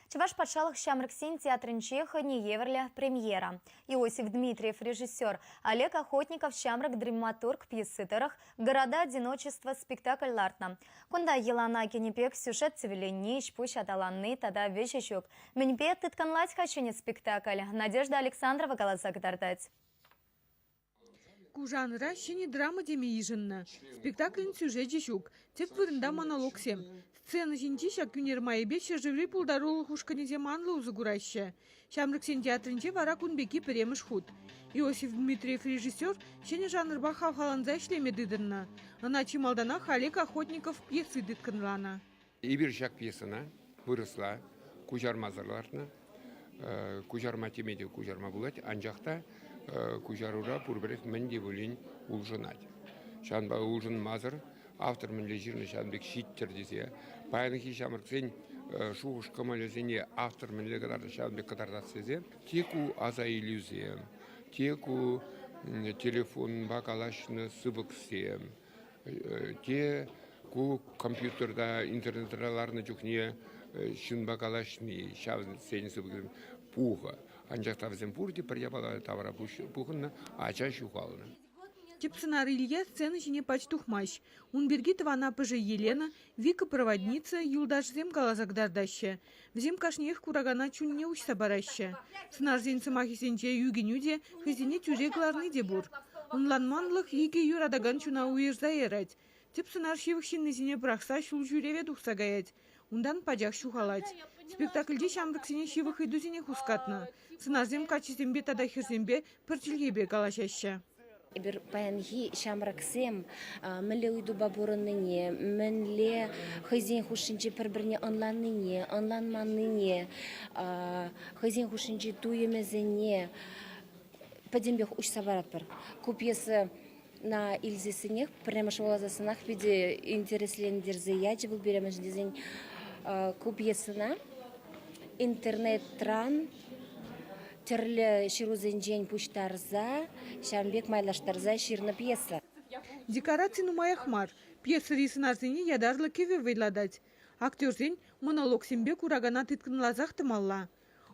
Чуваш патшалық Шамрыксен театрынче Еверле премьера. Иосиф Дмитриев режиссер, Олег Охотников Шамрык драматург пьесытырых «Города одиночества» спектакль лартна. Кунда елана кенепек сюжет цивиленни, шпуш аталанны, тада вещещук. Меньпе тытканлать хачуне спектакль. Надежда Александрова голосак дартать. Жанра шені драма деме ежінні. Спектаклін сюжет жешук. Теп вырында монолог сем. Сцена жинчи шак күнер майыбе шержеври пулдарулы хушканезе манлы узы гурайшы. Шамрыксен театрынче вара күнбеки піреміш худ. Иосиф Дмитриев режиссер шені жанрба хавхаланза ішлеме дыдынна. Ана чималдана Олег Охотников пьесы дытканлана. Ибір шак пьесына вырысла кужармазарларына. Кужарма темеде кужарма булать, анжақта кужарура пурберет менде булин улжынать. Шанба улжын мазыр, автор менле жирны шанбек шиттер десе. Паянхи Шамрыксен шуғыш камалезене автор менле кадарда шанбек кадарда сезе. Теку аза иллюзия, теку телефон бакалашны сыбыксе, теку компьютерда интернетраларны жүкне шын бакалашны шавын сені сыбыксе пуха. Анжақта візен пурде приябала тавара пухынна ача шухалына. Тепсынар Илья сцена жіне пачтухмаш. Унбергитова она пыжы Елена, Вика проводница, юлдашзем галазагдардаща. Взем кашнех курагана чунне учса бараща. Сынар зен сымахисенче югенюде, хызине тюже гларны дебур. Унланманлых иге юрадаган чуна уезда ерать. Тепсынар шивықшинны зене прахса шул жюреве духса гаять. Ундан падях шухалать. Спектакльде Шамрыксене шивых иду зене хускатна. Сынарзем качезембе тада хирзембе пырчилгебе галашаща. Ибір паянхи Шамрыксем мінле уйду бабурыныне, мінле хызен хушинче бір-біріне онланманыне, хызен хушинче туемезене, падембех учса барат бір. Купьесы на ильзесінех, пірнеміш олазасынақ биде интереслендерзе яджы бұл беремеш дезен купьесына интернет-тран, терлі ширузенжен пуштарза, шамбек майлаштарза ширна пьеса. Декорации нумаяхмар. Пьеса рисынарзене ядарлы кеве вейладать. Актерзен монолог сембе курагана тытканлазах тымалла.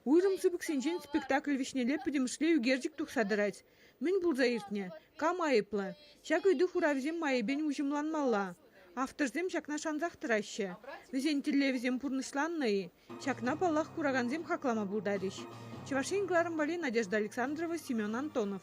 Уйрым сыбыксенжен спектакль вишнеле пыдемышле югерджик тухсадырать. Мен бұл заиртне. Кам айыплы. Шак үйді хуравзем майыбен ужымланмалла. Авторзем шакна шанзақтыраще. Візен телевизем пурнышланнайы. Шакна паллах кураганзем хаклама булдарищ. Чевашин Гларам Надежда Александрова, Семен Антонов.